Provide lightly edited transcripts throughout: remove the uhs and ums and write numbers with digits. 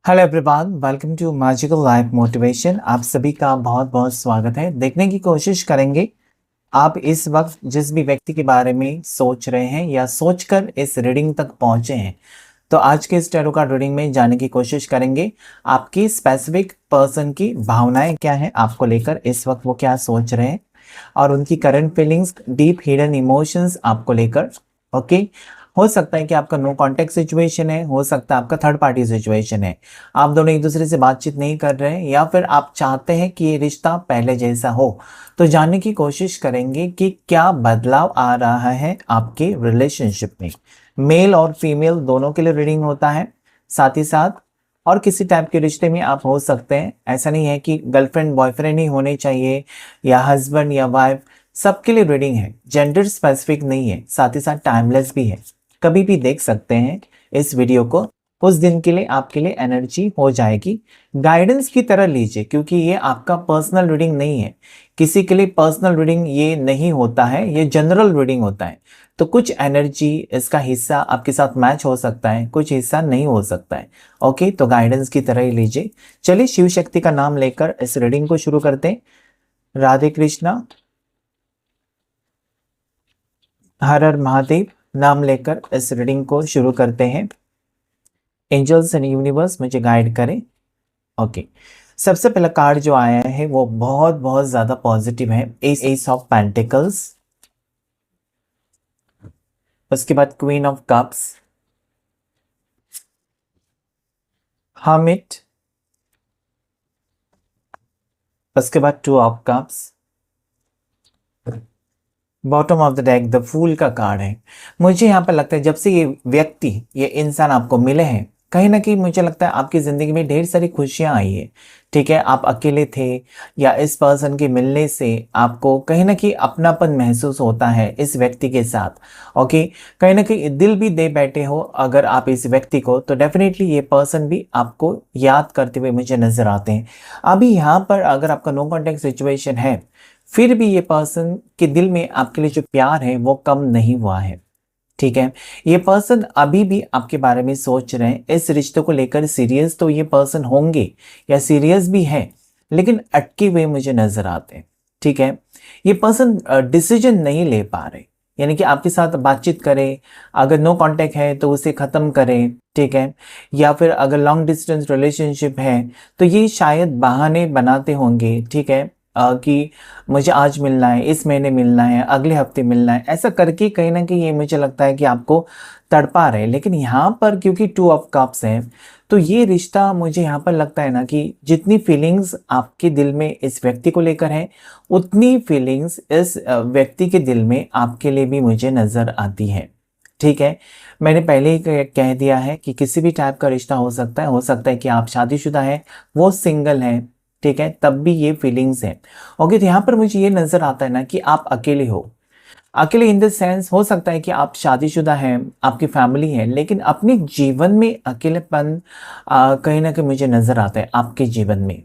Hello everyone, welcome to magical life motivation. आप सभी का बहुत बहुत स्वागत है। देखने की कोशिश करेंगे आप इस वक्त जिस भी व्यक्ति के बारे में सोच रहे हैं या सोचकर इस रीडिंग तक पहुंचे हैं, तो आज के इस टैरो कार्ड रीडिंग में जानने की कोशिश करेंगे आपकी स्पेसिफिक पर्सन की भावनाएं क्या हैं आपको लेकर, इस वक्त वो क्या सोच रहे हैं और उनकी current feelings, deep hidden emotions आपको लेकर। ओके, हो सकता है कि आपका नो कांटेक्ट सिचुएशन है, हो सकता है आपका थर्ड पार्टी सिचुएशन है, आप दोनों एक दूसरे से बातचीत नहीं कर रहे हैं या फिर आप चाहते हैं कि ये रिश्ता पहले जैसा हो। तो जानने की कोशिश करेंगे कि क्या बदलाव आ रहा है आपके रिलेशनशिप में। मेल और फीमेल दोनों के लिए रीडिंग होता है, साथ ही साथ और किसी टाइप के रिश्ते में आप हो सकते हैं। ऐसा नहीं है कि गर्लफ्रेंड बॉयफ्रेंड ही होने चाहिए या हस्बैंड या वाइफ, सबके लिए रीडिंग है, जेंडर स्पेसिफिक नहीं है, साथ ही साथ टाइमलेस भी है। कभी भी देख सकते हैं इस वीडियो को, उस दिन के लिए आपके लिए एनर्जी हो जाएगी। गाइडेंस की तरह लीजिए, क्योंकि ये आपका पर्सनल रीडिंग नहीं है। किसी के लिए पर्सनल रीडिंग ये नहीं होता है, ये जनरल रीडिंग होता है। तो कुछ एनर्जी इसका हिस्सा आपके साथ मैच हो सकता है, कुछ हिस्सा नहीं हो सकता है। ओके, तो गाइडेंस की तरह ही लीजिए। चलिए शिव शक्ति का नाम लेकर इस रीडिंग को शुरू करते हैं। राधे कृष्णा, हर हर महादेव नाम लेकर इस रीडिंग को शुरू करते हैं। एंजल्स एंड यूनिवर्स मुझे गाइड करें। ओके, सबसे पहला कार्ड जो आया है वो बहुत बहुत ज्यादा पॉजिटिव है, एस ऑफ पेंटिकल्स। उसके बाद क्वीन ऑफ कप्स, हर्मिट, उसके बाद two of cups, bottom of the deck the fool का कार्ड है। मुझे यहाँ पर लगता है जब से ये व्यक्ति, ये इंसान आपको मिले हैं, कहीं ना कहीं मुझे लगता है आपकी जिंदगी में ढेर सारी खुशियां आई है। ठीक है, आप अकेले थे या इस पर्सन के मिलने से आपको कहीं ना कहीं अपनापन महसूस होता है इस व्यक्ति के साथ। ओके, कहीं ना कहीं दिल भी दे बैठे हो अगर आप इस व्यक्ति को, तो डेफिनेटली ये पर्सन भी आपको याद करते हुए मुझे नजर आते हैं। अभी यहाँ पर अगर आपका नो कॉन्टेक्ट सिचुएशन है, फिर भी ये पर्सन के दिल में आपके लिए जो प्यार है वो कम नहीं हुआ है। ठीक है, ये पर्सन अभी भी आपके बारे में सोच रहे हैं, इस रिश्ते को लेकर सीरियस तो ये पर्सन होंगे या सीरियस भी है, लेकिन अटके हुए मुझे नजर आते हैं। ठीक है, ये पर्सन डिसीजन नहीं ले पा रहे, यानी कि आपके साथ बातचीत करें, अगर नो कांटेक्ट है तो उसे खत्म करें। ठीक है, या फिर अगर लॉन्ग डिस्टेंस रिलेशनशिप है तो ये शायद बहाने बनाते होंगे। ठीक है, कि मुझे आज मिलना है, इस महीने मिलना है, अगले हफ्ते मिलना है, ऐसा करके कहीं ना कहीं ये मुझे लगता है कि आपको तड़पा रहे। लेकिन यहाँ पर क्योंकि टू ऑफ कप्स है, तो ये रिश्ता मुझे यहाँ पर लगता है ना कि जितनी फीलिंग्स आपके दिल में इस व्यक्ति को लेकर है, उतनी फीलिंग्स इस व्यक्ति के दिल में आपके लिए भी मुझे नजर आती है। ठीक है, मैंने पहले ही कह दिया है कि किसी भी टाइप का रिश्ता हो सकता है कि आप शादीशुदा हैं, वो सिंगल है। ठीक है, तब भी ये फीलिंग्स है। ओके, तो यहाँ पर मुझे ये नजर आता है ना कि आप अकेले हो। अकेले इन द सेंस, हो सकता है कि आप शादीशुदा हैं, आपकी फैमिली है, लेकिन अपने जीवन में अकेलेपन कहीं ना कहीं मुझे नजर आता है आपके जीवन में।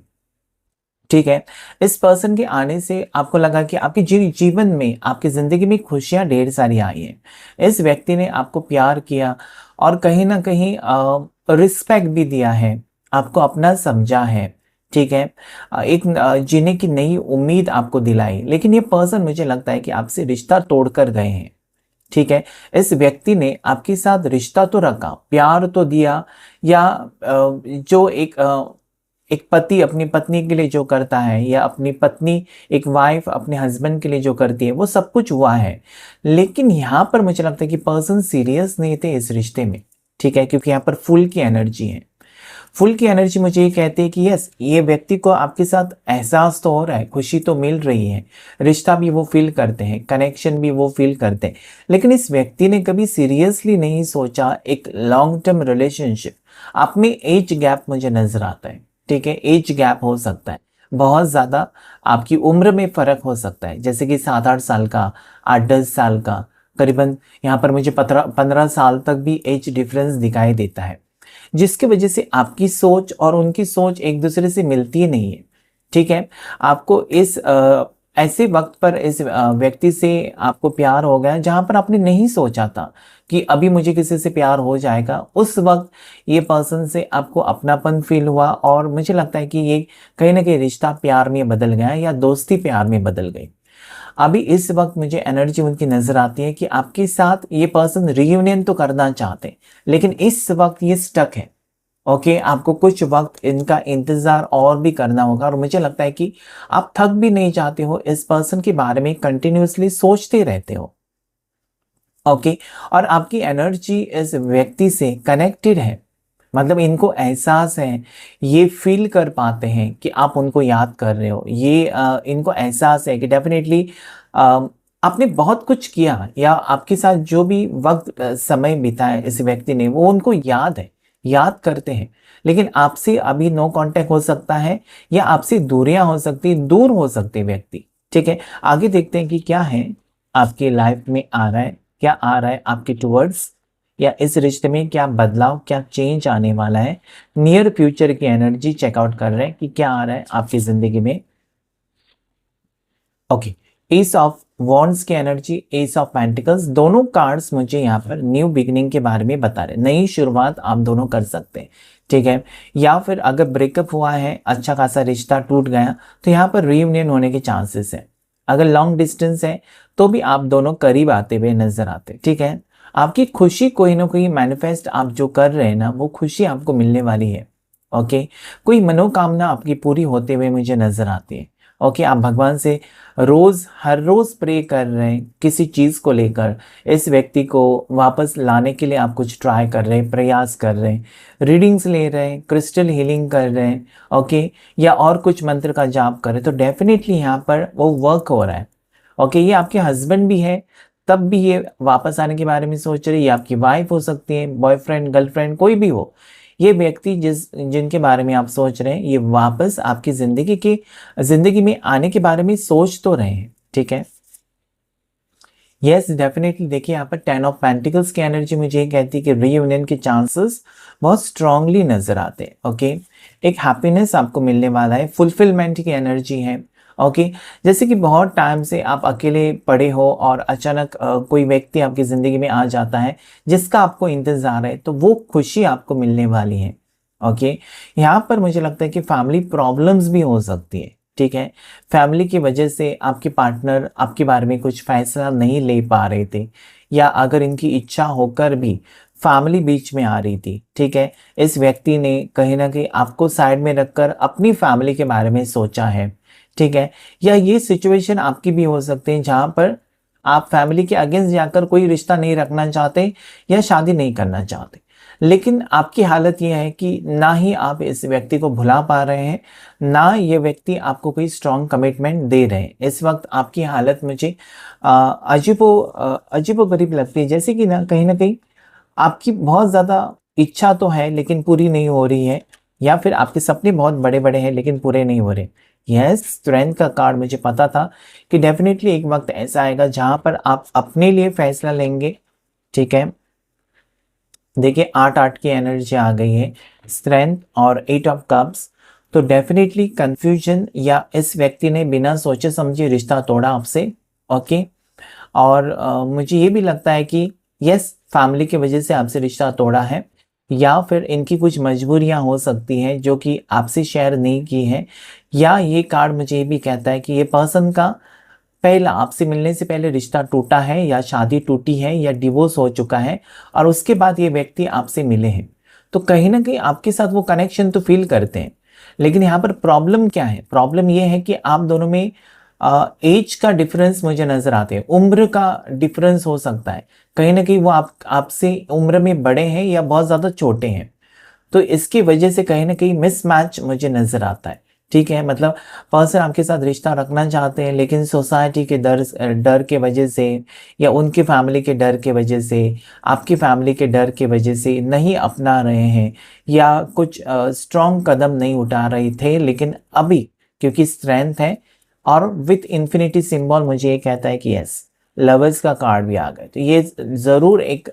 ठीक है, इस पर्सन के आने से आपको लगा कि आपके जीवन में, आपकी जिंदगी में खुशियां ढेर सारी आई हैं। इस व्यक्ति ने आपको प्यार किया और कहीं ना कहीं रिस्पेक्ट भी दिया है, आपको अपना समझा है। ठीक है, एक जीने की नई उम्मीद आपको दिलाई, लेकिन ये पर्सन मुझे लगता है कि आपसे रिश्ता तोड़कर गए हैं। ठीक है, इस व्यक्ति ने आपके साथ रिश्ता तो रखा, प्यार तो दिया, या जो एक पति अपनी पत्नी के लिए जो करता है, या अपनी पत्नी, एक वाइफ अपने हस्बैंड के लिए जो करती है, वो सब कुछ हुआ है। लेकिन यहाँ पर मुझे लगता है कि पर्सन सीरियस नहीं थे इस रिश्ते में। ठीक है, क्योंकि यहाँ पर फुल की एनर्जी है। फुल की एनर्जी मुझे ये कहती है कि यस, ये व्यक्ति को आपके साथ एहसास तो हो रहा है, खुशी तो मिल रही है, रिश्ता भी वो फील करते हैं, कनेक्शन भी वो फील करते हैं, लेकिन इस व्यक्ति ने कभी सीरियसली नहीं सोचा एक लॉन्ग टर्म रिलेशनशिप। आप में एज गैप मुझे नजर आता है। ठीक है, एज गैप हो सकता है बहुत ज़्यादा, आपकी उम्र में फ़र्क हो सकता है, जैसे कि 7-8 साल का, 8-10 साल का, करीबन यहाँ पर मुझे 15 साल तक भी एज डिफरेंस दिखाई देता है, जिसकी वजह से आपकी सोच और उनकी सोच एक दूसरे से मिलती ही नहीं है। ठीक है, आपको इस ऐसे वक्त पर इस व्यक्ति से आपको प्यार हो गया जहां पर आपने नहीं सोचा था कि अभी मुझे किसी से प्यार हो जाएगा। उस वक्त ये पर्सन से आपको अपनापन फील हुआ और मुझे लगता है कि ये कहीं ना कहीं रिश्ता प्यार में बदल गया या दोस्ती प्यार में बदल गई। अभी इस वक्त मुझे एनर्जी उनकी नजर आती है कि आपके साथ ये पर्सन रियूनियन तो करना चाहते हैं, लेकिन इस वक्त ये स्टक है। ओके, आपको कुछ वक्त इनका इंतजार और भी करना होगा और मुझे लगता है कि आप थक भी नहीं चाहते हो, इस पर्सन के बारे में कंटिन्यूअसली सोचते रहते हो। ओके, और आपकी एनर्जी इस व्यक्ति से कनेक्टेड है, मतलब इनको एहसास है, ये फील कर पाते हैं कि आप उनको याद कर रहे हो। ये इनको एहसास है कि डेफिनेटली आपने बहुत कुछ किया या आपके साथ जो भी वक्त समय बिताया इस व्यक्ति ने, वो उनको याद है, याद करते हैं। लेकिन आपसे अभी नो कांटेक्ट हो सकता है या आपसे दूरियां हो सकती, दूर हो सकते व्यक्ति। ठीक है, आगे देखते हैं कि क्या है आपकी लाइफ में आ रहा है, क्या आ रहा है आपके टुवर्ड्स, या इस रिश्ते में क्या बदलाव, क्या चेंज आने वाला है। नियर फ्यूचर की एनर्जी चेकआउट कर रहे हैं कि क्या आ रहा है आपकी जिंदगी में। ओके, एस ऑफ वॉन्ड्स की एनर्जी, एस ऑफ पेंटिकल्स, दोनों कार्ड्स मुझे यहाँ पर न्यू बिगिनिंग के बारे में बता रहे हैं। नई शुरुआत आप दोनों कर सकते हैं। ठीक है, या फिर अगर ब्रेकअप हुआ है, अच्छा खासा रिश्ता टूट गया, तो यहाँ पर रीयूनियन होने के चांसेस है। अगर लॉन्ग डिस्टेंस है तो भी आप दोनों करीब आते हुए नजर आते। ठीक है, आपकी खुशी कोई ना कोई मैनिफेस्ट आप जो कर रहे हैं ना, वो खुशी आपको मिलने वाली है। ओके, कोई मनोकामना आपकी पूरी होते हुए मुझे नजर आती है। ओके, आप भगवान से रोज हर रोज प्रे कर रहे हैं किसी चीज को लेकर, इस व्यक्ति को वापस लाने के लिए आप कुछ ट्राई कर रहे हैं, प्रयास कर रहे हैं, रीडिंग्स ले रहे हैं, क्रिस्टल हीलिंग कर रहे हैं। ओके, या और कुछ मंत्र का जाप कर रहे हैं, तो डेफिनेटली यहाँ पर वो वर्क हो रहा है। ओके, ये आपके हस्बैंड भी है तब भी ये वापस आने के बारे में सोच रही है, ये आपकी वाइफ हो सकती है, बॉयफ्रेंड गर्लफ्रेंड कोई भी हो। ये व्यक्ति जिनके बारे में आप सोच रहे हैं, ये वापस आपकी जिंदगी में आने के बारे में सोच तो रहे हैं। ठीक है, यस डेफिनेटली। देखिए यहाँ पर 10 ऑफ पेंटिकल्स की एनर्जी मुझे ये कहती है कि रीयूनियन के चांसेस बहुत स्ट्रांगली नजर आते हैं। ओके, एक हैप्पीनेस आपको मिलने वाला है, फुलफिलमेंट की एनर्जी है। ओके, जैसे कि बहुत टाइम से आप अकेले पड़े हो और अचानक कोई व्यक्ति आपकी ज़िंदगी में आ जाता है जिसका आपको इंतज़ार है, तो वो खुशी आपको मिलने वाली है। ओके, यहाँ पर मुझे लगता है कि फैमिली प्रॉब्लम्स भी हो सकती है। ठीक है, फैमिली की वजह से आपके पार्टनर आपके बारे में कुछ फैसला नहीं ले पा रहे थे, या अगर इनकी इच्छा होकर भी फैमिली बीच में आ रही थी। ठीक है, इस व्यक्ति ने कहीं ना कहीं आपको साइड में रखकर अपनी फैमिली के बारे में सोचा है। ठीक है, या ये सिचुएशन आपकी भी हो सकती है जहां पर आप फैमिली के अगेंस्ट जाकर कोई रिश्ता नहीं रखना चाहते या शादी नहीं करना चाहते, लेकिन आपकी हालत ये है कि ना ही आप इस व्यक्ति को भुला पा रहे हैं, ना ये व्यक्ति आपको कोई स्ट्रॉन्ग कमिटमेंट दे रहे हैं। इस वक्त आपकी हालत मुझे अजीबो गरीब लगती है, जैसे कि ना कहीं आपकी बहुत ज़्यादा इच्छा तो है लेकिन पूरी नहीं हो रही है, या फिर आपके सपने बहुत बड़े बड़े हैं लेकिन पूरे नहीं हो रहे। यस, स्ट्रेंथ का कार्ड मुझे पता था कि डेफिनेटली एक वक्त ऐसा आएगा जहां पर आप अपने लिए फैसला लेंगे। ठीक है, देखिए 8 की एनर्जी आ गई है, स्ट्रेंथ और 8 ऑफ कप्स। तो डेफिनेटली कंफ्यूजन, या इस व्यक्ति ने बिना सोचे समझे रिश्ता तोड़ा आपसे। ओके, और मुझे ये भी लगता है कि यस, फैमिली की वजह से आपसे रिश्ता तोड़ा है, या फिर इनकी कुछ मजबूरियां हो सकती हैं जो कि आपसे शेयर नहीं की है। या ये कार्ड मुझे ये भी कहता है कि ये पर्सन का पहला आपसे मिलने से पहले रिश्ता टूटा है, या शादी टूटी है, या डिवोर्स हो चुका है, और उसके बाद ये व्यक्ति आपसे मिले हैं। तो कहीं ना कहीं आपके साथ वो कनेक्शन तो फील करते हैं, लेकिन यहाँ पर प्रॉब्लम क्या है? प्रॉब्लम ये है कि आप दोनों में एज का डिफरेंस मुझे नजर आते हैं, उम्र का डिफरेंस हो सकता है। कहीं ना कहीं वो आपसे उम्र में बड़े हैं या बहुत ज्यादा छोटे हैं, तो इसकी वजह से कहीं ना कहीं मिसमैच मुझे नजर आता है। ठीक है, मतलब पर्सन आपके साथ रिश्ता रखना चाहते हैं लेकिन सोसाइटी के डर के वजह से, या उनकी फैमिली के डर के वजह से, आपकी फैमिली के डर के वजह से नहीं अपना रहे हैं, या कुछ स्ट्रॉन्ग कदम नहीं उठा रहे थे। लेकिन अभी क्योंकि स्ट्रेंथ है और विथ इन्फिनिटी सिंबल मुझे ये कहता है कि यस, लवर्स का कार्ड भी आ गया, तो ये ज़रूर एक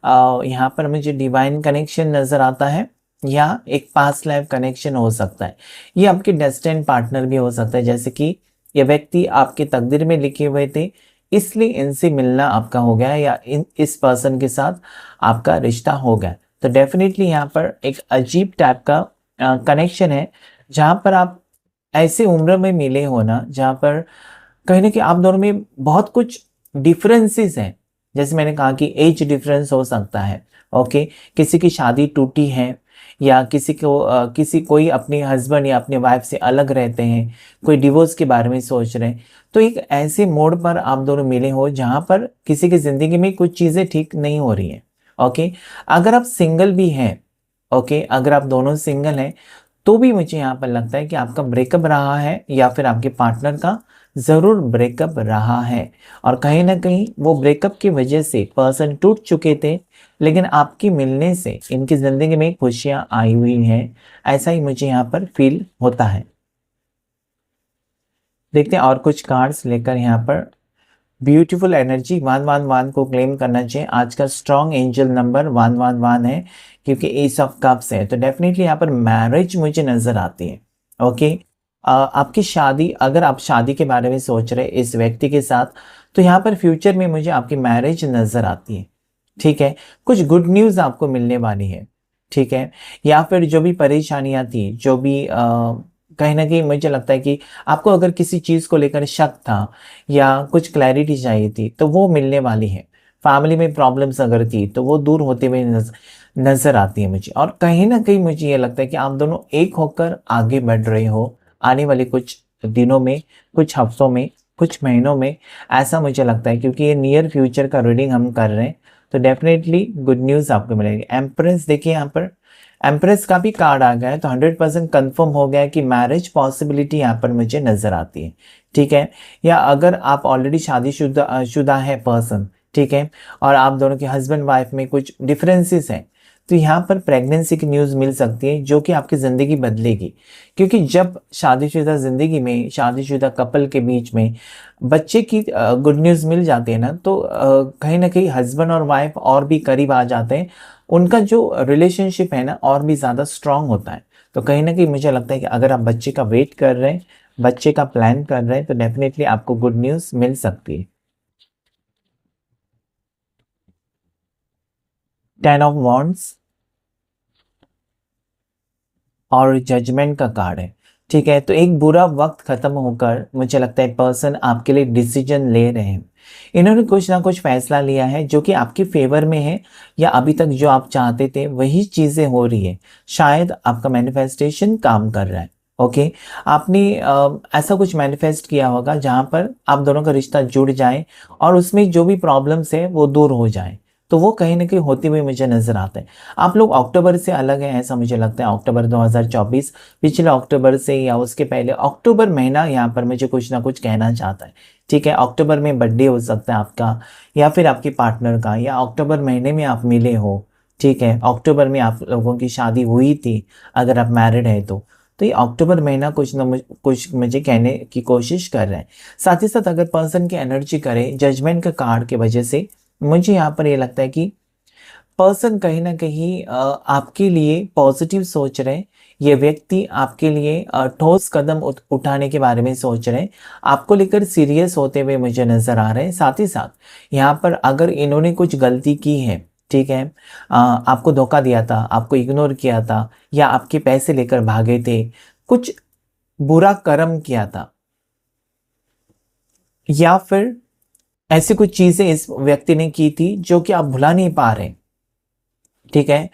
यहाँ पर मुझे डिवाइन कनेक्शन नज़र आता है, या एक पास्ट लाइफ कनेक्शन हो सकता है। ये आपके डेस्टिन्ड पार्टनर भी हो सकता है, जैसे कि ये व्यक्ति आपके तकदीर में लिखे हुए थे, इसलिए इनसे मिलना आपका हो गया या इस पर्सन के साथ आपका रिश्ता हो गया। तो डेफिनेटली यहाँ पर एक अजीब टाइप का कनेक्शन है, जहाँ पर आप ऐसे उम्र में मिले हो ना, जहाँ पर कहीं न कहीं आप दोनों में बहुत कुछ डिफरेंसेस हैं। जैसे मैंने कहा कि एज डिफरेंस हो सकता है, ओके। किसी की शादी टूटी है, या किसी कोई अपने हस्बैंड या अपने वाइफ से अलग रहते हैं, कोई डिवोर्स के बारे में सोच रहे हैं। तो एक ऐसे मोड़ पर आप दोनों मिले हो जहाँ पर किसी की ज़िंदगी में कुछ चीज़ें ठीक नहीं हो रही हैं, ओके। अगर आप सिंगल भी हैं, ओके, अगर आप दोनों सिंगल हैं, तो भी मुझे यहाँ पर लगता है कि आपका ब्रेकअप रहा है या फिर आपके पार्टनर का ज़रूर ब्रेकअप रहा है। और कहीं ना कहीं वो ब्रेकअप की वजह से पर्सन टूट चुके थे, लेकिन आपकी मिलने से इनकी ज़िंदगी में खुशियाँ आई हुई हैं। ऐसा ही मुझे यहाँ पर फील होता है। देखते हैं और कुछ कार्ड्स लेकर यहाँ पर। ब्यूटीफुल एनर्जी 111 को क्लेम करना चाहिए। आज का स्ट्रॉन्ग एंजल नंबर 111 है, क्योंकि एस ऑफ कप्स है। तो डेफिनेटली यहाँ पर मैरिज मुझे नज़र आती है, ओके। आपकी शादी, अगर आप शादी के बारे में सोच रहे इस व्यक्ति के साथ, तो यहाँ पर फ्यूचर में मुझे आपकी मैरिज नज़र आती है, ठीक है। कुछ गुड न्यूज़ आपको मिलने वाली है, ठीक है। या फिर जो भी परेशानियाँ थी, जो भी कहीं ना कहीं मुझे लगता है कि आपको अगर किसी चीज़ को लेकर शक था या कुछ क्लैरिटी चाहिए थी, तो वो मिलने वाली है। फैमिली में प्रॉब्लम्स अगर थी, तो वो दूर होते हुए नज़र आती है मुझे। और कहीं ना कहीं मुझे ये लगता है कि आप दोनों एक होकर आगे बढ़ रहे हो आने वाले कुछ दिनों में, कुछ हफ्तों में, कुछ महीनों में। ऐसा मुझे लगता है, क्योंकि ये नियर फ्यूचर का रीडिंग हम कर रहे हैं। तो डेफिनेटली गुड न्यूज़ आपको मिलेगी। एम्प्रेस देखिए, यहाँ पर एम्प्रेस का भी कार्ड आ गया है, तो 100% कंफर्म हो गया है कि मैरिज पॉसिबिलिटी यहाँ पर मुझे नज़र आती है, ठीक है। या अगर आप ऑलरेडी शादीशुदा शुदा है पर्सन, ठीक है, और आप दोनों के हस्बैंड वाइफ में कुछ डिफरेंसेस हैं, तो यहाँ पर प्रेगनेंसी की न्यूज़ मिल सकती है, जो कि आपकी ज़िंदगी बदलेगी। क्योंकि जब शादीशुदा ज़िंदगी में, शादीशुदा कपल के बीच में बच्चे की गुड न्यूज़ मिल जाती है ना, तो कहीं ना कहीं हस्बैंड और वाइफ और भी करीब आ जाते हैं। उनका जो रिलेशनशिप है ना, और भी ज़्यादा स्ट्रांग होता है। तो कहीं ना कहीं मुझे लगता है कि अगर आप बच्चे का वेट कर रहे हैं, बच्चे का प्लान कर रहे हैं, तो डेफिनेटली आपको गुड न्यूज़ मिल सकती है। 10 ऑफ वॉन्ड्स और जजमेंट का कार्ड है, ठीक है। तो एक बुरा वक्त खत्म होकर मुझे लगता है पर्सन आपके लिए डिसीजन ले रहे हैं। इन्होंने कुछ ना कुछ फैसला लिया है जो कि आपके फेवर में है, या अभी तक जो आप चाहते थे वही चीज़ें हो रही है। शायद आपका मैनिफेस्टेशन काम कर रहा है, ओके। आपने ऐसा कुछ मैनिफेस्ट किया होगा जहाँ पर आप दोनों का रिश्ता जुड़ जाए और उसमें जो भी प्रॉब्लम्स है वो दूर हो जाए। तो वो कहीं ना कहीं होते हुए मुझे नज़र आता है। आप लोग अक्टूबर से अलग हैं, ऐसा मुझे लगता है। अक्टूबर 2024, पिछले अक्टूबर से या उसके पहले अक्टूबर महीना यहाँ पर मुझे कुछ ना कुछ कहना चाहता है, ठीक है। अक्टूबर में बर्थडे हो सकता है आपका, या फिर आपके पार्टनर का, या अक्टूबर महीने में आप मिले हो, ठीक है। अक्टूबर में आप लोगों की शादी हुई थी, अगर आप मैरिड हैं तो ये अक्टूबर महीना कुछ मुझे कहने की कोशिश कर रहे हैं। साथ ही साथ अगर पर्सन की एनर्जी करें जजमेंट का कार्ड की वजह से, मुझे यहाँ पर ये लगता है कि पर्सन कहीं ना कहीं आपके लिए पॉजिटिव सोच रहे हैं। ये व्यक्ति आपके लिए ठोस कदम उठाने के बारे में सोच रहे हैं, आपको लेकर सीरियस होते हुए मुझे नज़र आ रहे हैं। साथ ही साथ यहाँ पर अगर इन्होंने कुछ गलती की है, ठीक है, आपको धोखा दिया था, आपको इग्नोर किया था, या आपके पैसे लेकर भागे थे, कुछ बुरा कर्म किया था, या फिर ऐसी कुछ चीज़ें इस व्यक्ति ने की थी जो कि आप भुला नहीं पा रहे, ठीक है।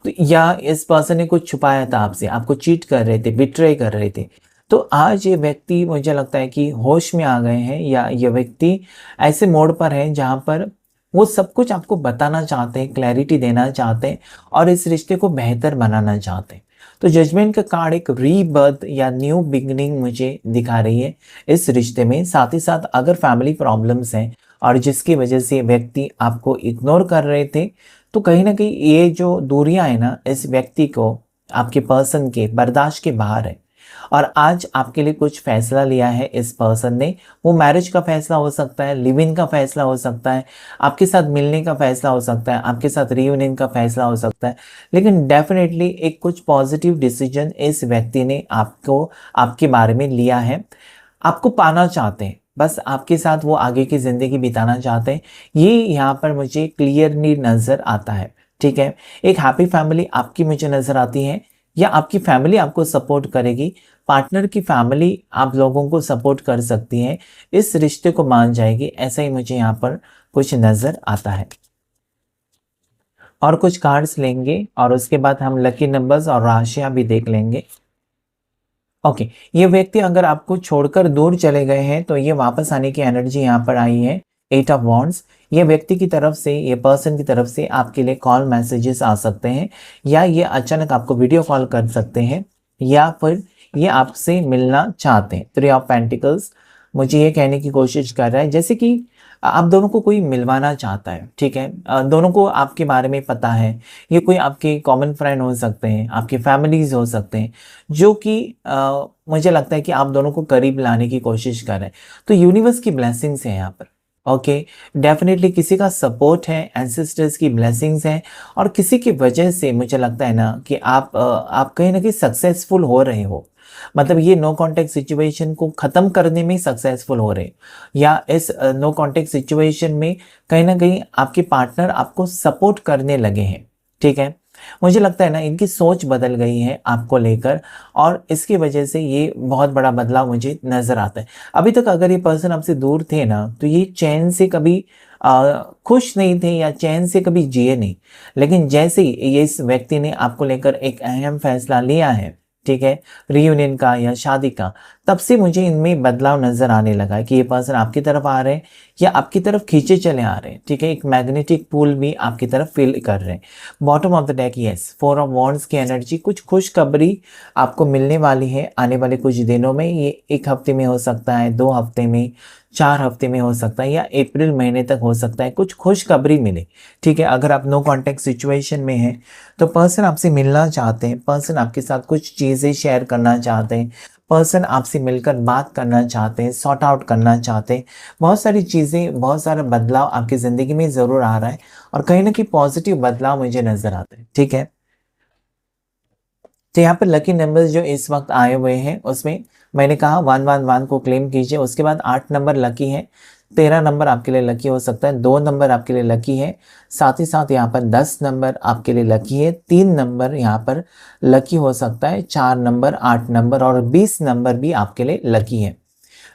तो या इस पर्सन ने कुछ छुपाया था आपसे, आपको चीट कर रहे थे, बिट्रे कर रहे थे। तो आज ये व्यक्ति मुझे लगता है कि होश में आ गए हैं, या ये व्यक्ति ऐसे मोड़ पर है जहाँ पर वो सब कुछ आपको बताना चाहते हैं, क्लैरिटी देना चाहते हैं, और इस रिश्ते को बेहतर बनाना चाहते हैं। तो जजमेंट का कार्ड एक रीबर्थ या न्यू बिगनिंग मुझे दिखा रही है इस रिश्ते में। साथ ही साथ अगर फैमिली प्रॉब्लम्स हैं और जिसकी वजह से व्यक्ति आपको इग्नोर कर रहे थे, तो कहीं ना कहीं ये जो दूरियां है ना, इस व्यक्ति को, आपके पर्सन के बर्दाश्त के बाहर है। और आज आपके लिए कुछ फैसला लिया है इस पर्सन ने। वो मैरिज का फैसला हो सकता है, लिव इन का फैसला हो सकता है, आपके साथ मिलने का फैसला हो सकता है, आपके साथ रियूनियन का फैसला हो सकता है। लेकिन डेफिनेटली एक कुछ पॉजिटिव डिसीजन इस व्यक्ति ने आपको, आपके बारे में लिया है। आपको पाना चाहते हैं, बस आपके साथ वो आगे की ज़िंदगी बिताना चाहते हैं। ये यहाँ पर मुझे क्लियरली नज़र आता है, ठीक है। एक हैप्पी फैमिली आपकी मुझे नज़र आती है, या आपकी फैमिली आपको सपोर्ट करेगी, पार्टनर की फैमिली आप लोगों को सपोर्ट कर सकती है, इस रिश्ते को मान जाएगी, ऐसा ही मुझे यहाँ पर कुछ नज़र आता है। और कुछ कार्ड्स लेंगे और उसके बाद हम लकी नंबर्स और राशियाँ भी देख लेंगे। ओके, ये व्यक्ति अगर आपको छोड़कर दूर चले गए हैं तो ये वापस आने की एनर्जी यहाँ पर आई है। 8 ऑफ वॉन्ड्स, ये व्यक्ति की तरफ से, ये पर्सन की तरफ से आपके लिए कॉल मैसेजेस आ सकते हैं, या ये अचानक आपको वीडियो कॉल कर सकते हैं, या फिर ये आपसे मिलना चाहते हैं। 3 ऑफ पेंटिकल्स मुझे ये कहने की कोशिश कर रहा है जैसे कि आप दोनों को कोई मिलवाना चाहता है, ठीक है। दोनों को आपके बारे में पता है, ये कोई आपके कॉमन फ्रेंड हो सकते हैं, आपके फैमिलीज हो सकते हैं, जो कि मुझे लगता है कि आप दोनों को करीब लाने की कोशिश कर रहे हैं। तो यूनिवर्स की ब्लेसिंग्स हैं यहाँ पर। ओके, डेफिनेटली किसी का सपोर्ट है, एंसेस्टर्स की ब्लेसिंग्स हैं, और किसी की वजह से मुझे लगता है ना कि आप कहीं ना कहीं सक्सेसफुल हो रहे हो। मतलब ये नो कॉन्टेक्ट सिचुएशन को ख़त्म करने में सक्सेसफुल हो रहे, या इस नो कॉन्टेक्ट सिचुएशन में कहीं ना कहीं आपके पार्टनर आपको सपोर्ट करने लगे हैं, ठीक है। मुझे लगता है ना इनकी सोच बदल गई है आपको लेकर, और इसकी वजह से ये बहुत बड़ा बदलाव मुझे नज़र आता है। अभी तक अगर ये पर्सन आपसे दूर थे ना, तो ये चैन से कभी खुश नहीं थे, या चैन से कभी जिए नहीं। लेकिन जैसे ही ये इस व्यक्ति ने आपको लेकर एक अहम फैसला लिया है, ठीक है, रियूनियन का या शादी का, तब से मुझे इनमें बदलाव नज़र आने लगा है कि ये पर्सन आपकी तरफ आ रहे हैं, या आपकी तरफ खींचे चले आ रहे हैं, ठीक है। एक मैग्नेटिक पुल भी आपकी तरफ फील कर रहे हैं। Bottom of the deck, yes, 4 of wands की एनर्जी, कुछ खुशखबरी आपको मिलने वाली है आने वाले कुछ दिनों में। ये 1 हफ्ते में हो सकता है, 2 हफ्ते में, 4 हफ्ते में हो सकता है, या अप्रैल महीने तक हो सकता है, कुछ खुशखबरी मिले, ठीक है। अगर आप नो कॉन्टेक्ट सिचुएशन में हैं तो पर्सन आपसे मिलना चाहते हैं, पर्सन आपके साथ कुछ चीज़ें शेयर करना चाहते हैं, पर्सन आपसे मिलकर बात करना चाहते हैं, सॉर्ट आउट करना चाहते हैं। बहुत सारी चीज़ें, बहुत सारा बदलाव आपकी ज़िंदगी में ज़रूर आ रहा है, और कहीं ना कहीं पॉजिटिव बदलाव मुझे नज़र आते हैं, ठीक है। तो यहाँ पर लकी नंबर्स जो इस वक्त आए हुए हैं, उसमें मैंने कहा 111 को क्लेम कीजिए। उसके बाद 8 नंबर लकी है, 13 नंबर आपके लिए लकी हो सकता है, 2 नंबर आपके लिए लकी है, साथ ही साथ यहाँ पर 10 नंबर आपके लिए लकी है, 3 नंबर यहाँ पर लकी हो सकता है, 4 नंबर, 8 नंबर और 20 नंबर भी आपके लिए लकी है।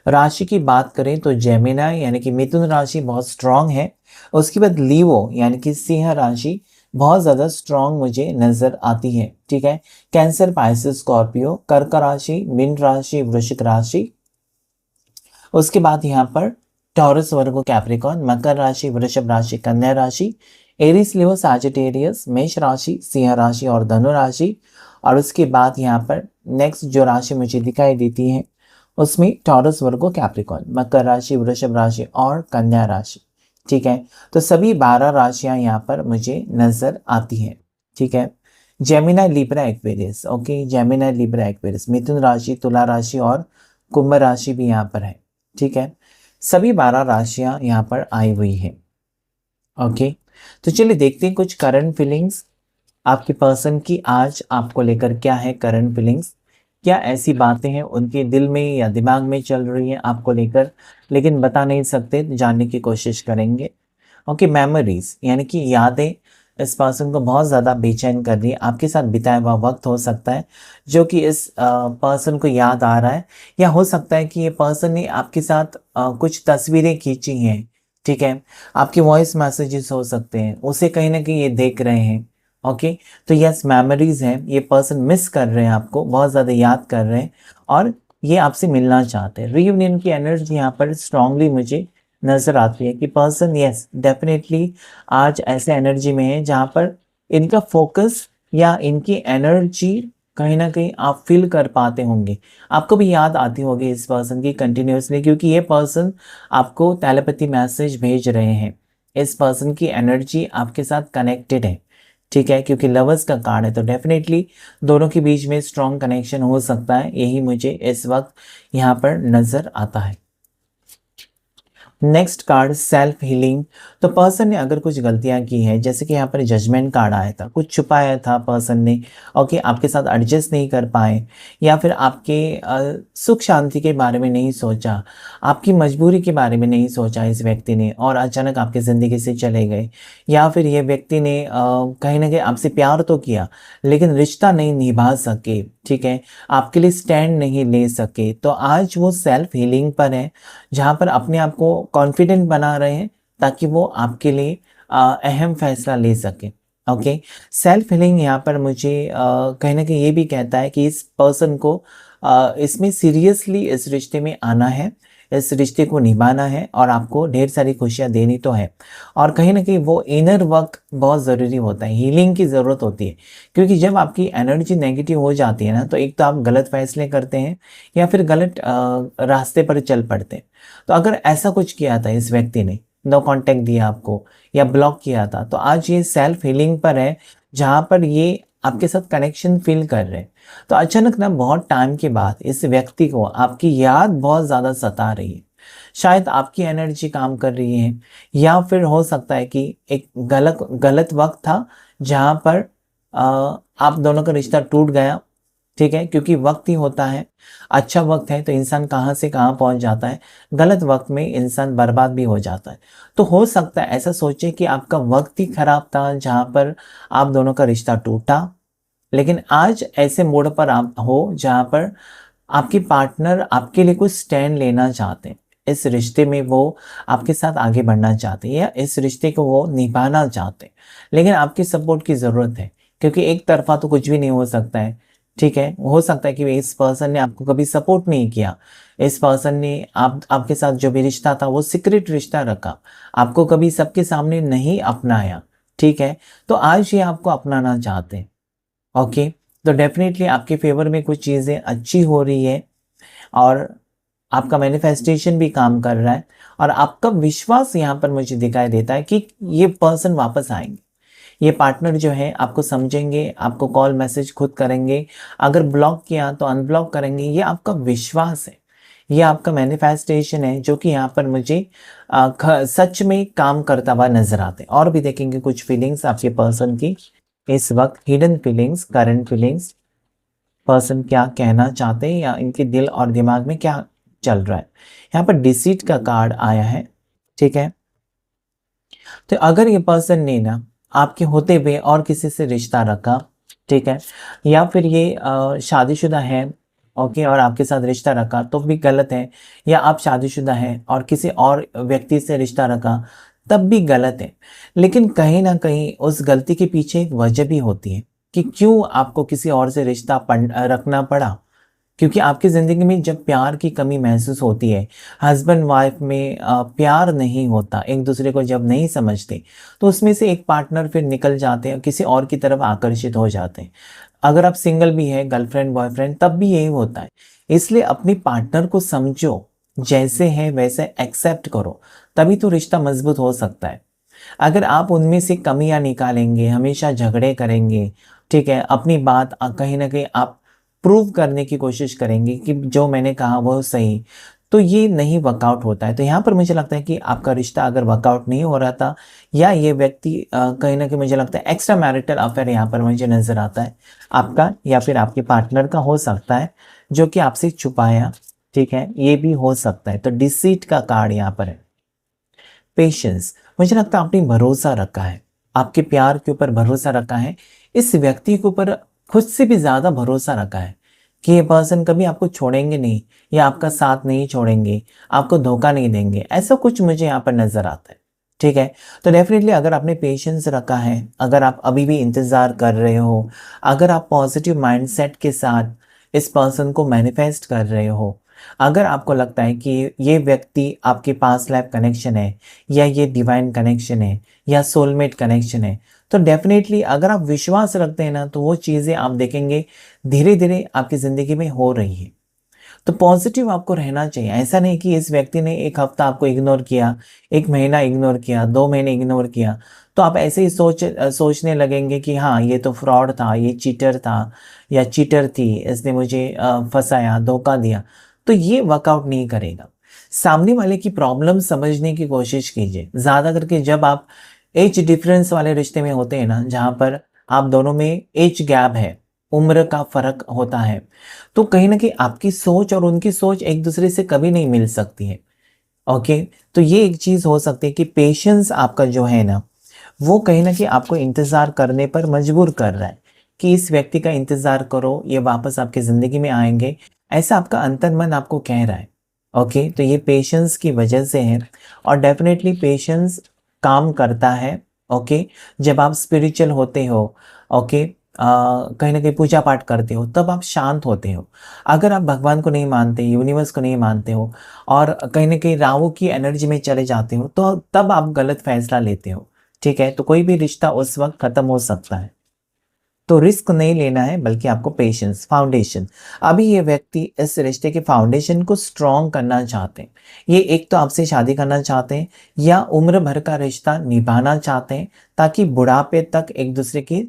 राशि की बात करें तो जेमिनाई यानी कि मिथुन राशि बहुत स्ट्रांग है। उसके बाद लीवो यानी कि सिंह राशि बहुत ज़्यादा स्ट्रांग मुझे नज़र आती है, ठीक है। कैंसर, पाइसेस, स्कॉर्पियो, कर्क राशि, मीन राशि, वृश्चिक राशि। उसके बाद यहाँ पर टॉरस, वर्गो, कैप्रिकॉन, मकर राशि, वृषभ राशि, कन्या राशि, एरिस, लियो, सैजिटेरियस, मेष राशि, सिंह राशि और धनु राशि। और उसके बाद यहाँ पर नेक्स्ट जो राशि मुझे दिखाई देती है उसमें टॉरस, वर्गो, कैप्रिकॉन, मकर राशि, वृषभ राशि और कन्या राशि, ठीक है। तो सभी 12 राशियां यहाँ पर मुझे नजर आती हैं, ठीक है। Gemini, Libra, Aquarius, okay, Gemini, Libra, Aquarius, मिथुन राशि, तुला राशि और कुंभ राशि भी यहाँ पर है, ठीक है। सभी 12 राशियां यहाँ पर आई हुई है, ओके। तो चलिए देखते हैं कुछ करंट फीलिंग्स आपके पर्सन की आज आपको लेकर क्या है। करंट फीलिंग्स, क्या ऐसी बातें हैं उनके दिल में या दिमाग में चल रही हैं आपको लेकर, लेकिन बता नहीं सकते, जानने की कोशिश करेंगे। ओके, मेमोरीज यानी कि यादें इस पर्सन को बहुत ज़्यादा बेचैन कर रही है। आपके साथ बिताया हुआ वक्त हो सकता है जो कि इस पर्सन को याद आ रहा है, या हो सकता है कि ये पर्सन ने आपके साथ कुछ तस्वीरें खींची हैं, ठीक है। आपके वॉइस मैसेजेस हो सकते हैं, उसे कहीं ना कहीं ये देख रहे हैं, ओके। तो यस, मेमोरीज हैं, ये पर्सन मिस कर रहे हैं, आपको बहुत ज़्यादा याद कर रहे हैं, और ये आपसे मिलना चाहते हैं। रीयूनियन की एनर्जी यहाँ पर स्ट्रांगली मुझे नज़र आती है कि पर्सन यस डेफिनेटली आज ऐसे एनर्जी में है जहाँ पर इनका फोकस या इनकी एनर्जी कहीं ना कहीं आप फील कर पाते होंगे। आपको भी याद आती होगी इस पर्सन की कंटिन्यूसली, क्योंकि ये पर्सन आपको टेलीपैथी मैसेज भेज रहे हैं। इस पर्सन की एनर्जी आपके साथ कनेक्टेड है, ठीक है, क्योंकि लवर्स का कार्ड है, तो डेफिनेटली दोनों के बीच में स्ट्रॉन्ग कनेक्शन हो सकता है। यही मुझे इस वक्त यहाँ पर नज़र आता है। Next card self healing. तो पर्सन ने अगर कुछ गलतियां की है, जैसे कि यहाँ पर जजमेंट कार्ड आया था, कुछ छुपाया था पर्सन ने, ओके, आपके साथ एडजस्ट नहीं कर पाए, या फिर आपके सुख शांति के बारे में नहीं सोचा, आपकी मजबूरी के बारे में नहीं सोचा इस व्यक्ति ने, और अचानक आपकी ज़िंदगी से चले गए। या फिर ये व्यक्ति ने कहीं ना कहीं आपसे प्यार तो किया लेकिन रिश्ता नहीं निभा सके, ठीक है, आपके लिए स्टैंड नहीं ले सके। तो आज वो सेल्फ हीलिंग पर है, जहाँ पर अपने आप को कॉन्फिडेंट बना रहे हैं ताकि वो आपके लिए अहम फैसला ले सके। ओके, सेल्फ हीलिंग यहाँ पर मुझे कहीं ना कहीं ये भी कहता है कि इस पर्सन को इसमें सीरियसली इस रिश्ते में आना है, इस रिश्ते को निभाना है, और आपको ढेर सारी खुशियाँ देनी तो है। और कहीं ना कहीं वो इनर वर्क बहुत ज़रूरी होता है, हीलिंग की ज़रूरत होती है, क्योंकि जब आपकी एनर्जी नेगेटिव हो जाती है ना, तो एक तो आप गलत फैसले करते हैं या फिर गलत रास्ते पर चल पड़ते हैं। तो अगर ऐसा कुछ किया था इस व्यक्ति ने, नो कांटेक्ट दिया आपको या ब्लॉक किया था, तो आज ये सेल्फ हीलिंग पर है, जहाँ पर ये आपके साथ कनेक्शन फील कर रहे हैं। तो अचानक ना बहुत टाइम के बाद इस व्यक्ति को आपकी याद बहुत ज़्यादा सता रही है, शायद आपकी एनर्जी काम कर रही है, या फिर हो सकता है कि एक गलत गलत वक्त था जहाँ पर आप दोनों का रिश्ता टूट गया, ठीक है, क्योंकि वक्त ही होता है। अच्छा वक्त है तो इंसान कहाँ से कहाँ पहुँच जाता है, गलत वक्त में इंसान बर्बाद भी हो जाता है। तो हो सकता है ऐसा सोचे कि आपका वक्त ही खराब था जहाँ पर आप दोनों का रिश्ता टूटा, लेकिन आज ऐसे मोड़ पर आप हो जहाँ पर आपकी पार्टनर आपके लिए कुछ स्टैंड लेना चाहते हैं, इस रिश्ते में वो आपके साथ आगे बढ़ना चाहते हैं, या इस रिश्ते को वो निभाना चाहते हैं, लेकिन आपकी सपोर्ट की ज़रूरत है, क्योंकि एक तरफा तो कुछ भी नहीं हो सकता है, ठीक है। हो सकता है कि इस पर्सन ने आपको कभी सपोर्ट नहीं किया, इस पर्सन ने आपके साथ जो भी रिश्ता था वो सीक्रेट रिश्ता रखा, आपको कभी सबके सामने नहीं अपनाया, ठीक है। तो आज ये आपको अपनाना चाहते हैं, ओके। तो डेफिनेटली आपके फेवर में कुछ चीज़ें अच्छी हो रही है, और आपका मैनिफेस्टेशन भी काम कर रहा है, और आपका विश्वास यहाँ पर मुझे दिखाई देता है कि ये पर्सन वापस आएंगे, ये पार्टनर जो है आपको समझेंगे, आपको कॉल मैसेज खुद करेंगे, अगर ब्लॉक किया तो अनब्लॉक करेंगे। ये आपका विश्वास है, ये आपका मैनिफेस्टेशन है, जो कि यहाँ पर मुझे सच में काम करता हुआ नजर आते हैं। और भी देखेंगे कुछ फीलिंग्स आपके पर्सन की इस वक्त, hidden feelings, current feelings, person क्या कहना चाहते हैं या इनके दिल और दिमाग में क्या चल रहा है। यहाँ पर डिसीट का कार्ड आया है, ठीक है। तो अगर ये पर्सन ने ना आपके होते हुए और किसी से रिश्ता रखा, ठीक है, या फिर ये शादीशुदा है, ओके, और आपके साथ रिश्ता रखा तो भी गलत है, या आप शादीशुदा हैं और किसी और व्यक्ति से रिश्ता रखा तब भी गलत है। लेकिन कहीं ना कहीं उस गलती के पीछे एक वजह भी होती है कि क्यों आपको किसी और से रिश्ता रखना पड़ा, क्योंकि आपकी ज़िंदगी में जब प्यार की कमी महसूस होती है, हस्बैंड वाइफ में प्यार नहीं होता, एक दूसरे को जब नहीं समझते, तो उसमें से एक पार्टनर फिर निकल जाते हैं, किसी और की तरफ आकर्षित हो जाते हैं। अगर आप सिंगल भी है, गर्लफ्रेंड बॉयफ्रेंड, तब भी यही होता है। इसलिए अपनी पार्टनर को समझो, जैसे है वैसे एक्सेप्ट करो, तभी तो रिश्ता मजबूत हो सकता है। अगर आप उनमें से कमियां निकालेंगे, हमेशा झगड़े करेंगे, ठीक है, अपनी बात कहीं ना कहीं आप प्रूव करने की कोशिश करेंगे कि जो मैंने कहा वो सही, तो ये नहीं वर्कआउट होता है। तो यहाँ पर मुझे लगता है कि आपका रिश्ता अगर वर्कआउट नहीं हो रहा था, या ये व्यक्ति कहीं ना कहीं मुझे लगता है एक्स्ट्रा मैरिटल अफेयर यहाँ पर मुझे नज़र आता है आपका, या फिर आपके पार्टनर का हो सकता है, जो कि आपसे छुपाया, ठीक है, ये भी हो सकता है। तो डिसीट का कार्ड यहाँ पर है। पेशेंस, मुझे लगता है आपने भरोसा रखा है, आपके प्यार के ऊपर भरोसा रखा है, इस व्यक्ति के ऊपर खुद से भी ज़्यादा भरोसा रखा है कि ये पर्सन कभी आपको छोड़ेंगे नहीं, या आपका साथ नहीं छोड़ेंगे, आपको धोखा नहीं देंगे, ऐसा कुछ मुझे यहाँ पर नज़र आता है, ठीक है। तो डेफिनेटली अगर आपने पेशेंस रखा है, अगर आप अभी भी इंतज़ार कर रहे हो, अगर आप पॉजिटिव माइंडसेट के साथ इस पर्सन को मैनिफेस्ट कर रहे हो, अगर आपको लगता है कि ये व्यक्ति आपके पास लाइफ कनेक्शन है, या ये डिवाइन कनेक्शन है, या सोलमेट कनेक्शन है, तो डेफिनेटली अगर आप विश्वास रखते हैं ना, तो वो चीज़ें आप देखेंगे धीरे धीरे आपकी ज़िंदगी में हो रही है। तो पॉजिटिव आपको रहना चाहिए। ऐसा नहीं कि इस व्यक्ति ने एक हफ्ता आपको इग्नोर किया, एक महीना इग्नोर किया, 2 महीने इग्नोर किया, तो आप ऐसे ही सोचने लगेंगे कि हाँ ये तो फ्रॉड था, ये चीटर था या चीटर थी, इसने मुझे फंसाया, धोखा दिया। तो ये वर्कआउट नहीं करेगा। सामने वाले की प्रॉब्लम समझने की कोशिश कीजिए। ज़्यादा करके जब आप एज डिफरेंस वाले रिश्ते में होते हैं ना, जहाँ पर आप दोनों में एज गैप है, उम्र का फ़र्क होता है, तो कहीं न कहीं आपकी सोच और उनकी सोच एक दूसरे से कभी नहीं मिल सकती है। ओके, तो ये एक चीज़ हो सकती है कि पेशेंस आपका जो है ना, वो कहीं न कहीं आपको इंतज़ार करने पर मजबूर कर रहा है कि इस व्यक्ति का इंतज़ार करो, ये वापस आपकी ज़िंदगी में आएँगे, ऐसा आपका अंतर्मन आपको कह रहा है। ओके, तो ये पेशेंस की वजह से है और डेफ़िनेटली पेशेंस काम करता है। ओके, जब आप स्पिरिचुअल होते हो, ओके, कहीं न कहीं पूजा-पाठ करते हो, तब आप शांत होते हो। अगर आप भगवान को नहीं मानते, यूनिवर्स को नहीं मानते हो और कहीं न कहीं राहु की एनर्जी में चले जाते हो, तो तब आप गलत फ़ैसला लेते हो। ठीक है? तो कोई भी रिश्ता उस वक़्त ख़त्म हो सकता है। तो रिस्क नहीं लेना है बल्कि आपको पेशेंस, फाउंडेशन। अभी ये व्यक्ति इस रिश्ते के फाउंडेशन को स्ट्रॉन्ग करना चाहते हैं। ये एक तो आपसे शादी करना चाहते हैं या उम्र भर का रिश्ता निभाना चाहते हैं ताकि बुढ़ापे तक एक दूसरे की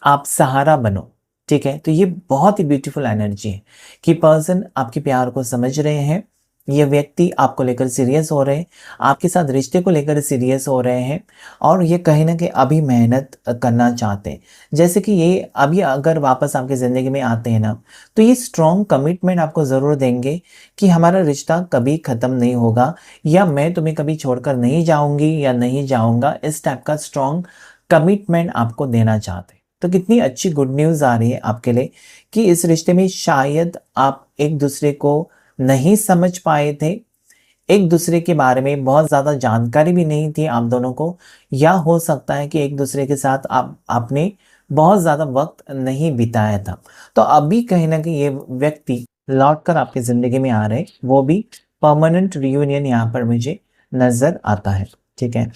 आप सहारा बनो। ठीक है? तो ये बहुत ही ब्यूटीफुल एनर्जी है कि पर्सन आपके प्यार को समझ रहे हैं, ये व्यक्ति आपको लेकर सीरियस हो रहे हैं, आपके साथ रिश्ते को लेकर सीरियस हो रहे हैं और ये कहीं न कहीं अभी मेहनत करना चाहते हैं। जैसे कि ये अभी अगर वापस आपकी ज़िंदगी में आते हैं ना, तो ये स्ट्रॉन्ग कमिटमेंट आपको ज़रूर देंगे कि हमारा रिश्ता कभी ख़त्म नहीं होगा या मैं तुम्हें कभी छोड़कर नहीं जाऊँगी या नहीं जाऊँगा, इस टाइप का स्ट्रॉन्ग कमिटमेंट आपको देना चाहते हैं। तो कितनी अच्छी गुड न्यूज़ आ रही है आपके लिए कि इस रिश्ते में शायद आप एक-दूसरे को नहीं समझ पाए थे, एक-दूसरे के बारे में बहुत ज़्यादा जानकारी भी नहीं थी आप दोनों को या हो सकता है कि एक-दूसरे के साथ आपने बहुत ज़्यादा वक़्त नहीं बिताया था। तो अभी कहीं न कहीं ये व्यक्ति लौट कर आपकी ज़िंदगी में आ रहे हैं, वो भी परमानेंट रियूनियन यहाँ पर मुझे नज़र आता है। ठीक है?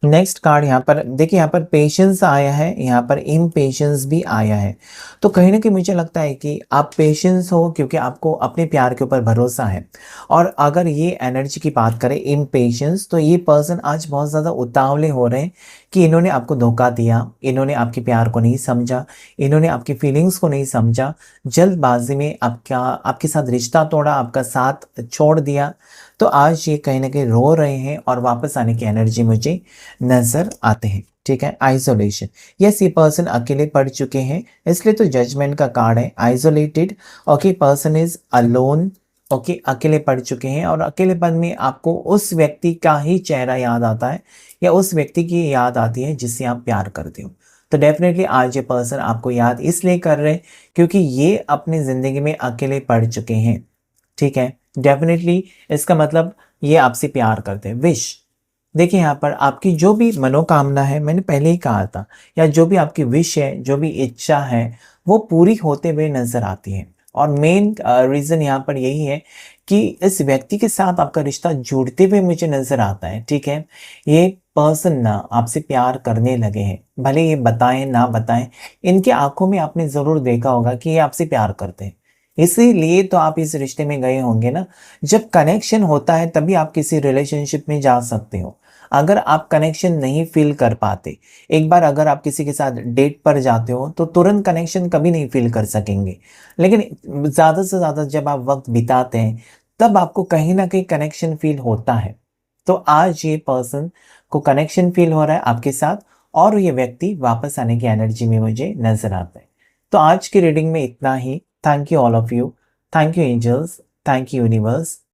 नेक्स्ट कार्ड यहाँ पर देखिए, यहाँ पर पेशेंस आया है, यहाँ पर इम्पेशेंस भी आया है। तो कहीं न कहीं मुझे लगता है कि आप पेशेंस हो क्योंकि आपको अपने प्यार के ऊपर भरोसा है। और अगर ये एनर्जी की बात करें इम्पेशेंस, तो ये पर्सन आज बहुत ज़्यादा उतावले हो रहे हैं कि इन्होंने आपको धोखा दिया, इन्होंने आपके प्यार को नहीं समझा, इन्होंने आपकी फीलिंग्स को नहीं समझा, जल्दबाज़ी में आपके साथ रिश्ता तोड़ा, आपका साथ छोड़ दिया। तो आज ये कहीं न कहीं रो रहे हैं और वापस आने की एनर्जी मुझे नज़र आते हैं। ठीक है? आइसोलेशन, यस, ये पर्सन अकेले पड़ चुके हैं, इसलिए तो जजमेंट का कार्ड है। Isolated, okay, person is alone, okay, अकेले पड़ चुके हैं और अकेलेपन में आपको उस व्यक्ति का ही चेहरा याद आता है या उस व्यक्ति की याद आती है जिससे आप प्यार करते हो। तो डेफ़िनेटली आज ये पर्सन आपको याद इसलिए कर रहे हैं क्योंकि ये अपनी ज़िंदगी में अकेले पड़ चुके हैं। ठीक है? डेफ़िनेटली इसका मतलब ये आपसे प्यार करते हैं। विश, देखिए यहाँ पर आपकी जो भी मनोकामना है, मैंने पहले ही कहा था, या जो भी आपकी विश है, जो भी इच्छा है, वो पूरी होते हुए नज़र आती है। और मेन रीज़न यहाँ पर यही है कि इस व्यक्ति के साथ आपका रिश्ता जुड़ते हुए मुझे नज़र आता है। ठीक है? ये पर्सन ना आपसे प्यार करने लगे हैं, भले ये बताएँ ना बताएँ, इनकी आँखों में आपने ज़रूर देखा होगा कि ये आपसे प्यार करते हैं। इसीलिए तो आप इस रिश्ते में गए होंगे ना। जब कनेक्शन होता है तभी आप किसी रिलेशनशिप में जा सकते हो। अगर आप कनेक्शन नहीं फ़ील कर पाते, एक बार अगर आप किसी के साथ डेट पर जाते हो तो तुरंत कनेक्शन कभी नहीं फ़ील कर सकेंगे। लेकिन ज़्यादा से ज़्यादा जब आप वक़्त बिताते हैं, तब आपको कहीं न कहीं कनेक्शन फ़ील होता है। तो आज ये पर्सन को कनेक्शन फ़ील हो रहा है आपके साथ और ये व्यक्ति वापस आने की एनर्जी में मुझे नज़र आता है। तो आज की रीडिंग में इतना ही। Thank you all of you. Thank you angels. Thank you universe.